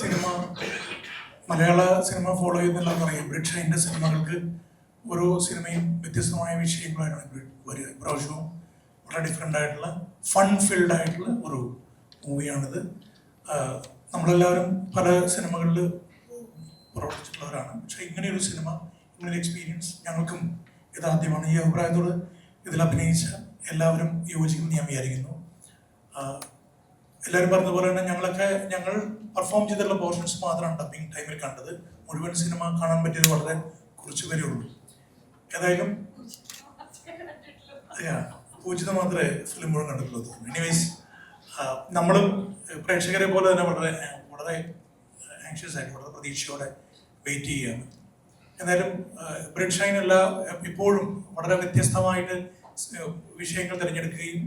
Cinema മലയാള cinema follow ചെയ്യുന്ന അറിയാം. ബ്രിഡ് ഷൈൻ്റെ സിനിമകൾക്ക് ഓരോ സിനിമയും വ്യത്യസ്തമായ വിഷയങ്ങളാണ് വരിക. ഇപ്രാവശ്യവും വളരെ ഡിഫറെൻ്റ് ആയിട്ടുള്ള ഫൺ ഫിൽഡ് ആയിട്ടുള്ള ഒരു മൂവിയാണിത്. നമ്മളെല്ലാവരും പല സിനിമകളിൽ പ്രവർത്തിച്ചിട്ടുള്ളവരാണ്. പക്ഷേ ഇങ്ങനെയൊരു സിനിമ, ഇങ്ങനൊരു എക്സ്പീരിയൻസ് ഞങ്ങൾക്കും ഇതാദ്യമാണ്. ഈ അഭിപ്രായത്തോട് ഇതിൽ അഭിനയിച്ച എല്ലാവരും യോജിക്കുമെന്ന് ഞാൻ വിചാരിക്കുന്നു. എല്ലാവരും പറഞ്ഞ പോലെ തന്നെ ഞങ്ങൾ പെർഫോം ചെയ്തിട്ടുള്ള പോർഷൻസ് മാത്രമാണ് ഡബിങ് ടൈമിൽ കണ്ടത്. മുഴുവൻ സിനിമ കാണാൻ പറ്റിയത് വളരെ കുറച്ച് പേരേ ഉള്ളൂ. ഏതായാലും പൂജിത മാത്രമേ ഫിലിം മുഴുവൻ കണ്ടിട്ടുള്ളൂ. എനിവേസ് നമ്മളും പ്രേക്ഷകരെ പോലെ തന്നെ വളരെ ആങ്ഷ്യസ് ആയിട്ട് വളരെ പ്രതീക്ഷയോടെ വെയിറ്റ് ചെയ്യുകയാണ്. എന്തായാലും ബ്രിഡ് ഷൈൻ ഇപ്പോഴും വളരെ വ്യത്യസ്തമായിട്ട് വിഷയങ്ങൾ തിരഞ്ഞെടുക്കുകയും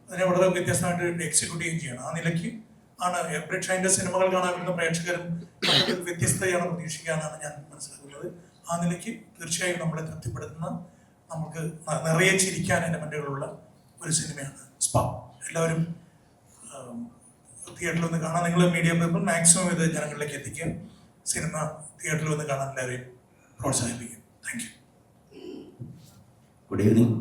അതിനെ വളരെ വ്യത്യസ്തമായിട്ട് എക്സിക്യൂട്ട് ചെയ്യുകയും ചെയ്യണം. ആ നിലയ്ക്ക് ആണ് ബ്രിഡ് ഷൈൻ്റെ സിനിമകൾ കാണാൻ വരുന്ന പ്രേക്ഷകരും വ്യത്യസ്തതയാണ് പ്രതീക്ഷിക്കാനാണ് ഞാൻ മനസ്സിലാക്കുന്നത്. ആ നിലയ്ക്ക് തീർച്ചയായും നമ്മളെ തൃപ്തിപ്പെടുത്തുന്ന, നമുക്ക് നിറയെ ചിരിക്കാൻ എലമെന്റുകളുള്ള ഒരു സിനിമയാണ് സ്പാ. എല്ലാവരും തിയേറ്ററിൽ വന്ന് കാണാൻ, നിങ്ങൾ മീഡിയ പീപ്പിൾ മാക്സിമം ഇത് ജനങ്ങളിലേക്ക് എത്തിക്കുക. സിനിമ തിയേറ്ററിൽ വന്ന് കാണാൻ എല്ലാവരെയും പ്രോത്സാഹിപ്പിക്കും. Thank you. Good evening.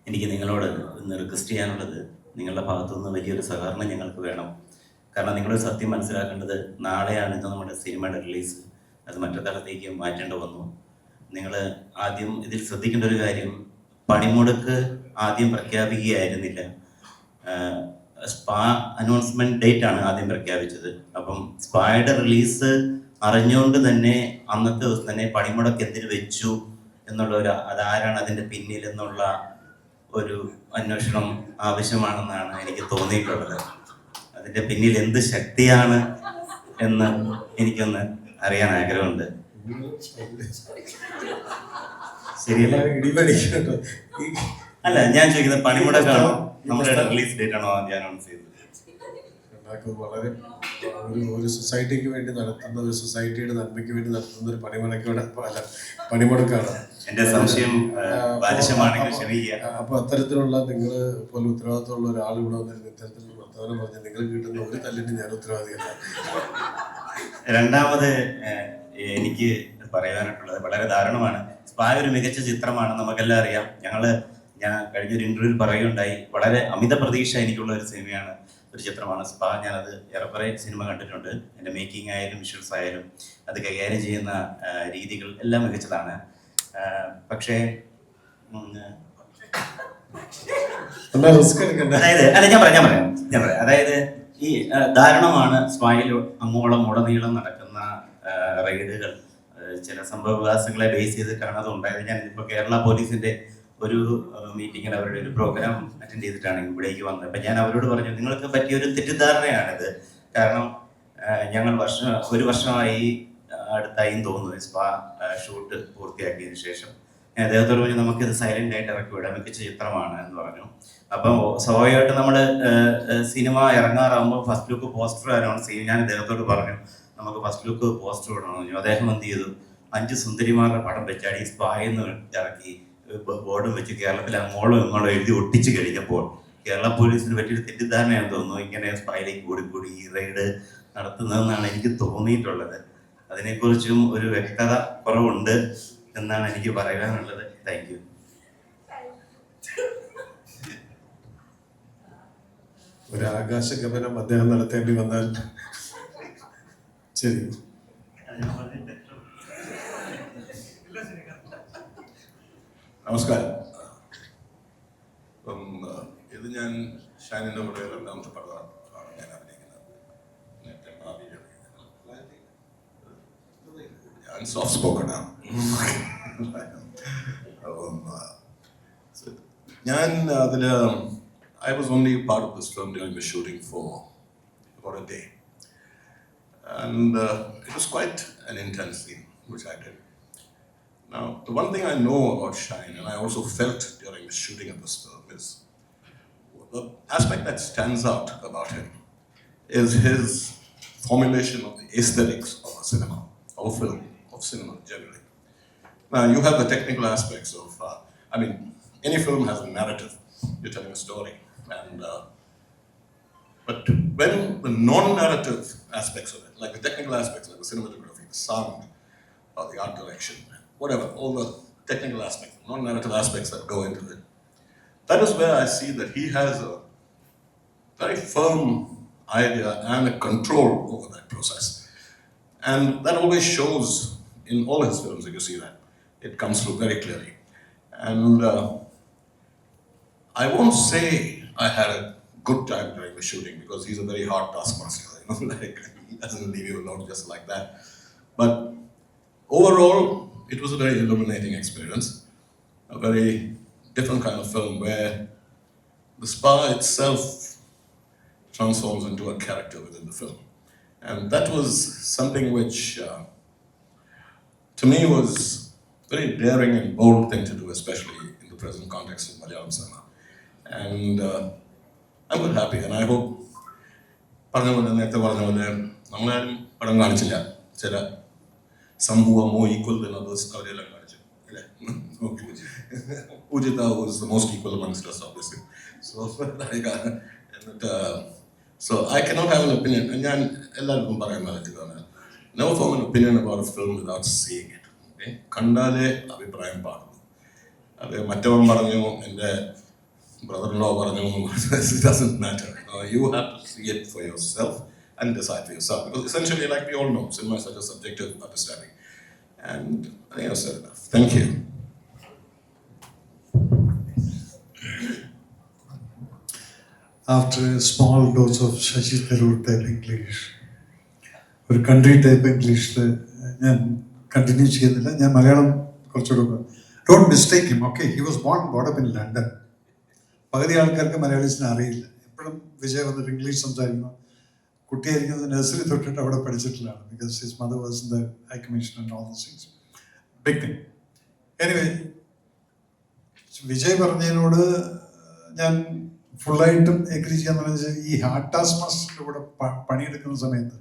എനിക്ക് നിങ്ങളോട് ഇന്ന് റിക്വസ്റ്റ് ചെയ്യാനുള്ളത്, നിങ്ങളുടെ ഭാഗത്തുനിന്ന് വലിയൊരു സഹകരണം ഞങ്ങൾക്ക് വേണം. കാരണം നിങ്ങളൊരു സത്യം മനസ്സിലാക്കേണ്ടത്, നാളെയാണ് ഇത് നമ്മുടെ സിനിമയുടെ റിലീസ്. അത് മറ്റു തലത്തേക്ക് മാറ്റേണ്ടി വന്നു. നിങ്ങൾ ആദ്യം ഇതിൽ ശ്രദ്ധിക്കേണ്ട ഒരു കാര്യം, പണിമുടക്ക് ആദ്യം പ്രഖ്യാപിക്കുകയായിരുന്നില്ല. സ്പാ അനൗൺസ്മെന്റ് ഡേറ്റ് ആണ് ആദ്യം പ്രഖ്യാപിച്ചത്. അപ്പം സ്പായുടെ റിലീസ് അറിഞ്ഞുകൊണ്ട് തന്നെ അന്നത്തെ ദിവസം തന്നെ പണിമുടക്ക് എന്തിനു വെച്ചു എന്നുള്ള അതാരാണ് അതിൻ്റെ പിന്നിൽ എന്നുള്ള ഒരു അന്വേഷണം ആവശ്യമാണെന്നാണ് എനിക്ക് തോന്നിയിട്ടുള്ളത്. അതിൻ്റെ പിന്നിൽ എന്ത് ശക്തിയാണ് എന്ന് എനിക്കൊന്ന് അറിയാൻ ആഗ്രഹമുണ്ട്. ശരിയല്ലേ? അല്ല, ഞാൻ ചോദിക്കുന്നത് പണിമുടക്കാണോ നമ്മുടെ റിലീസ് ഡേറ്റ് ആണോ ഞാൻ അനൗൺസ് ചെയ്തത്? വളരെ ഒരു സൊസൈറ്റിക്ക് വേണ്ടി നടത്തുന്ന, ഒരു സൊസൈറ്റിയുടെ നന്മയ്ക്ക് വേണ്ടി നടത്തുന്ന ഒരു പണിമുടക്കാണ്. എന്റെ സംശയം ബാലിശമാണെങ്കിൽ ക്ഷമിക്കുക. അപ്പൊ അത്തരത്തിലുള്ള നിങ്ങൾ പോലെ ഉത്തരവാദിത്തമുള്ള ഒരാൾ ഇവിടെ വന്നിരുന്ന ഇത്തരത്തിലുള്ള വർത്തമാനം പറഞ്ഞാൽ നിങ്ങൾ കിട്ടുന്ന ഒരു തല്ലിന് ഞാൻ ഉത്തരവാദിയല്ല. രണ്ടാമത് എനിക്ക് പറയാനായിട്ടുള്ളത് വളരെ ദാരുണമാണ്. സ്പാ ഒരു മികച്ച ചിത്രമാണ്, നമുക്കെല്ലാം അറിയാം. ഞാൻ കഴിഞ്ഞൊരു ഇന്റർവ്യൂവിൽ പറയുകയുണ്ടായി, വളരെ അമിത പ്രതീക്ഷ എനിക്കുള്ള ഒരു സിനിമയാണ്, ഒരു ചിത്രമാണ് സ്പാ. ഞാനത് ഏറെക്കുറെ സിനിമ കണ്ടിട്ടുണ്ട്. എൻ്റെ മേക്കിംഗ് ആയാലും വിഷ്വൽസ് ആയാലും അത് കൈകാര്യം ചെയ്യുന്ന രീതികൾ എല്ലാം മികച്ചതാണ്. പക്ഷേ അതായത് ഈ ദാരുണമാണ് സ്പായിൽ അങ്ങോളം ഉടനീളം നടക്കുന്ന റെയ്ഡുകൾ. ചില സംഭവ വികാസങ്ങളെ ബേസ് ചെയ്തിട്ടാണ് അത് ഉണ്ടായത്. ഞാനിപ്പോൾ കേരള പോലീസിന്റെ ഒരു മീറ്റിങ്ങിൽ അവരുടെ ഒരു പ്രോഗ്രാം അറ്റൻഡ് ചെയ്തിട്ടാണ് ഇവിടേക്ക് വന്നത്. അപ്പം ഞാൻ അവരോട് പറഞ്ഞു, നിങ്ങൾക്ക് പറ്റിയൊരു തെറ്റിദ്ധാരണയാണിത്. കാരണം ഞങ്ങൾ ഒരു വർഷമായി അടുത്തായും തോന്നുന്നു സ്പാ ഷൂട്ട് പൂർത്തിയാക്കിയതിനു ശേഷം. ഞാൻ അദ്ദേഹത്തോട് പറഞ്ഞു, നമുക്കിത് സൈലന്റ് ആയിട്ട് ഇറക്കി വിടാം, മികച്ച ചിത്രമാണ് എന്ന് പറഞ്ഞു. അപ്പം സ്വാഭാവികമായിട്ട് നമ്മൾ സിനിമ ഇറങ്ങാറാകുമ്പോൾ ഫസ്റ്റ് ലുക്ക് പോസ്റ്റർ അനൗൺസ് ചെയ്യും. ഞാൻ അദ്ദേഹത്തോട് പറഞ്ഞു, നമുക്ക് ഫസ്റ്റ് ലുക്ക് പോസ്റ്റർ ഇടണമെന്ന് പറഞ്ഞു. അദ്ദേഹം എന്ത് ചെയ്തു, 5 സുന്ദരിമാരുടെ പടം വെച്ചാടി സ്പായെന്ന് ഇറക്കി ബോർഡും വെച്ച് കേരളത്തിൽ അങ്ങോളം ഇങ്ങോളം എഴുതി ഒട്ടിച്ചു കഴിഞ്ഞപ്പോൾ കേരള പോലീസിന് പറ്റിയൊരു തെറ്റിദ്ധാരണയാണെന്ന് തോന്നുന്നു ഇങ്ങനെ സ്പായിലേക്ക് കൂടി ഈ റെയ്ഡ് നടത്തുന്നതെന്നാണ് എനിക്ക് തോന്നിയിട്ടുള്ളത്. അതിനെക്കുറിച്ചും ഒരു വ്യക്തത കുറവുണ്ട് എന്നാണ് എനിക്ക് പറയാനുള്ളത്. Thank you. ഒരു ആകാശഗമനം അദ്ദേഹം നടത്തേണ്ടി വന്നാൽ ശരി. നമസ്കാരം. അപ്പം ഇത് ഞാൻ ഷാനിൻ്റെ കൂടെ രണ്ടാമത്തെ പടമാണ് ഞാൻ അഭിനയിക്കുന്നത്. ഞാൻ സോഫ്റ്റ് സ്പോക്കൺ ആണ്. ഞാൻ അതിൽ I was only part of this film during the shooting for about a day. And it was quite an intense scene, which I did. Now, the one thing I know about Shine, and I also felt during the shooting of this film, is the aspect that stands out about him is his formulation of the aesthetics of a cinema, of a film, of cinema generally. Now, you have the technical aspects of, any film has a narrative. You're telling a story. But when the non-narrative aspects of it, like the technical aspects, like the cinematography, the sound, or the art direction, whatever, all the technical aspects, non-narrative aspects that go into it, that is where I see that he has a very firm idea and a control over that process. And that always shows in all his films, if you see that. It comes through very clearly. And I won't say I had a good time during the shooting because he's a very hard taskmaster, like he doesn't leave you alone just like that. But overall, it was a very illuminating experience, a very different kind of film where the spa itself transforms into a character within the film. And that was something which, to me, was a very daring and bold thing to do, especially in the present context of Malayalam cinema. And I'm quite happy, and I hope, നേരത്തെ പറഞ്ഞ പോലെ നമ്മളാരും പടം കാണിച്ചില്ല, ചില സംഭവമോ equal than others അവരെല്ലാം കാണിച്ചു അല്ലേ? Ujita was the most equal amongst us, obviously. So I cannot have an opinion. And ഞാൻ എല്ലാവർക്കും പറയാൻ പറ്റുന്നതാണ്, never form an opinion about a film without seeing it. Okay? കണ്ടാലേ അഭിപ്രായം പാടുള്ളൂ. അത് മറ്റവൻ പറഞ്ഞു, എൻ്റെ brother-in-law പറഞ്ഞു, it doesn't matter. You have to see it for yourself and decide for yourself. Because essentially, like we all know, cinema is such a subjective understanding. And I think I've said enough. Thank you. After a small dose of Shashi Tharoor type English, ഒരു country type ഇംഗ്ലീഷിൽ ഞാൻ continue ചെയ്യുന്നില്ല, ഞാൻ മലയാളം കുറച്ചുകൂടെ. Don't mistake him, okay? He was born up in London. പകുതി ആൾക്കാർക്ക് മലയാളീസിനെ അറിയില്ല. എപ്പോഴും വിജയ് വന്നിട്ട് ഇംഗ്ലീഷ് സംസാരിക്കുന്നു. കുട്ടിയായിരിക്കുന്നത് നഴ്സറി തൊട്ടിട്ട് അവിടെ പഠിച്ചിട്ടുള്ളതാണ്. Because his mother was in the high commission and all those things. Big thing. Anyway, Vijay പറഞ്ഞതിനോട് ഞാൻ ഫുള്ളായിട്ടും എഗ്രി ചെയ്യാന്ന് പറഞ്ഞാൽ, ഈ ഹാർട്ട് ടാസ്ക് മാസ്റ്ററിൻ്റെ കൂടെ പണിയെടുക്കുന്ന സമയത്ത്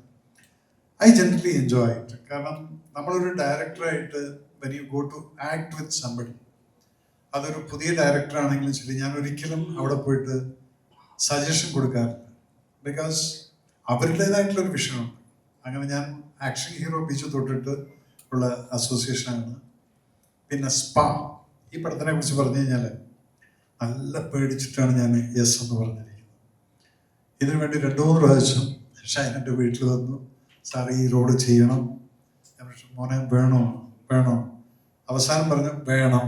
ഐ ജനറലി എൻജോയ് ഇറ്റ്. കാരണം നമ്മളൊരു ഡയറക്ടറായിട്ട് when you go to act with somebody, അതൊരു പുതിയ ഡയറക്ടർ ആണെങ്കിലും ശരി, ഞാൻ ഒരിക്കലും അവിടെ പോയിട്ട് സജഷൻ കൊടുക്കാറില്ല. ബിക്കോസ് അവരുടേതായിട്ടുള്ളൊരു വിഷയമുണ്ട്. അങ്ങനെ ഞാൻ ആക്ഷൻ ഹീറോ ബീച്ച് തൊട്ടിട്ട് ഉള്ള അസോസിയേഷനാണ്. പിന്നെ സ്പാ, ഈ പടത്തിനെ കുറിച്ച് പറഞ്ഞു കഴിഞ്ഞാൽ നല്ല പേടിച്ചിട്ടാണ് ഞാൻ യെസ് എന്ന് പറഞ്ഞിരിക്കുന്നത്. ഇതിനു വേണ്ടി 2-3 പ്രാവശ്യം ഷൈനൻ്റെ വീട്ടിൽ വന്നു, സാർ ഈ റോഡ് ചെയ്യണം, മോനെ വേണോ. അവസാനം പറഞ്ഞു വേണം.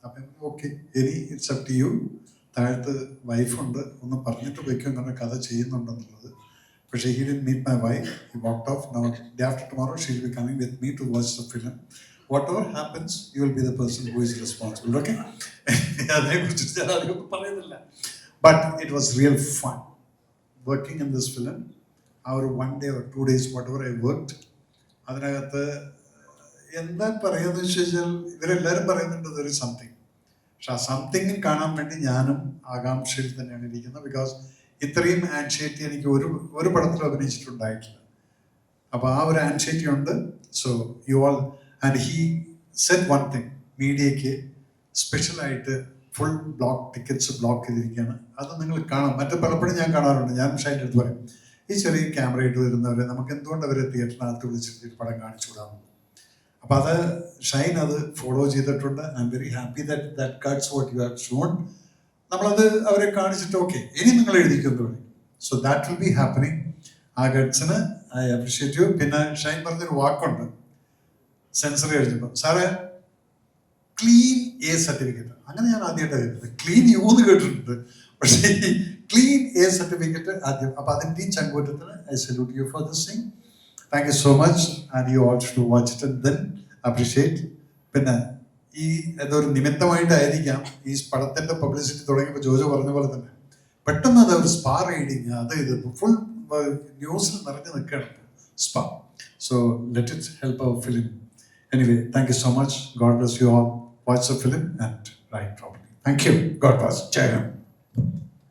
അപ്പം ഓക്കെ, ഇനി ഇറ്റ്സ് അപ് ടു യു. താഴത്ത് വൈഫുണ്ട്, ഒന്ന് പറഞ്ഞിട്ട് വയ്ക്കും എന്ന് പറഞ്ഞ കഥ ചെയ്യുന്നുണ്ടെന്നുള്ളത്. പക്ഷേ he didn't meet my wife. He walked off. Now day after tomorrow she will be coming with me to watch the film. Whatever happens, you will be the person who is responsible. Okay? അതിനെക്കുറിച്ച് ഞാൻ അധികം പറയുന്നില്ല. But it was real fun working in this film. ആ ഒരു 1 day or 2 days whatever I worked, അതിനകത്ത് എന്താ പറയുന്നത് വെച്ച് കഴിഞ്ഞാൽ, ഇവരെല്ലാവരും പറയുന്നുണ്ട് there is something. പക്ഷെ ആ സംതിങ് കാണാൻ വേണ്ടി ഞാനും ആകാംക്ഷയിൽ തന്നെയാണ് ഇരിക്കുന്നത്. ബിക്കോസ് ഇത്രയും ആൻഷൈറ്റി എനിക്ക് ഒരു പടത്തിൽ അഭിനയിച്ചിട്ടുണ്ടായിട്ടില്ല. അപ്പോൾ ആ ഒരു ആൻഷൈറ്റി ഉണ്ട്. So you all, and he said one thing, മീഡിയയ്ക്ക് സ്പെഷ്യലായിട്ട് ഫുൾ ബ്ലോക്ക് ടിക്കറ്റ്സ് ബ്ലോക്ക് ചെയ്തിരിക്കുകയാണ്. അത് നിങ്ങൾ കാണാം. പലപ്പോഴും ഞാൻ കാണാറുണ്ട്. ഞാൻ ഷൈൻ്റെ അടുത്ത് പറയും, ഈ ചെറിയ ക്യാമറയിട്ട് വരുന്നവരെ നമുക്ക് എന്തുകൊണ്ട് അവരെ തിയേറ്ററിനകത്ത് വിളിച്ചിട്ട് പടം കാണിച്ചു വിടാമെന്ന്. അപ്പം അത് ഷൈൻ അത് ഫോളോ ചെയ്തിട്ടുണ്ട്. I am very happy that cuts what you have shown. നമ്മളത് അവരെ കാണിച്ചിട്ട് ഓക്കെ ഇനി നിങ്ങൾ എഴുതിക്കുന്നു പറയും. So that will be happening. ആ ഗഡ്സിന് ഐ അപ്രിഷിയേറ്റ് യു. പിന്നെ ഷൈൻ പറഞ്ഞൊരു വാക്കുണ്ട് സെൻസർ കഴിഞ്ഞപ്പോൾ, സാറേ ക്ലീൻ എ സർട്ടിഫിക്കറ്റ്. അങ്ങനെ ഞാൻ ആദ്യമായിട്ടാണ് കേട്ടത്. ക്ലീൻ യു എന്ന് കേട്ടിട്ടുണ്ട്, പക്ഷേ ക്ലീൻ എ സർട്ടിഫിക്കറ്റ് ആദ്യം. അപ്പം അതിൻ്റെ ഈ ചങ്കൂറ്റത്തിന് I salute you for this thing. Thank you so much. And you all should watch it and then appreciate. പിന്നെ ഈ അതൊരു നിമിത്തമായിട്ടായിരിക്കാം ഈ പടത്തിൻ്റെ പബ്ലിസിറ്റി തുടങ്ങിയപ്പോൾ ജോജോ പറഞ്ഞ പോലെ തന്നെ പെട്ടെന്ന് അത് ഒരു സ്പാ റൈഡിങ് അത് ഇത് ഫുൾ ന്യൂസിൽ നിറഞ്ഞു നിൽക്കുകയാണ് സ്പാ. So let it help our film. Anyway, thank you so much. God bless you all. Watch the film and write properly. Thank you. God bless. Jai Hind.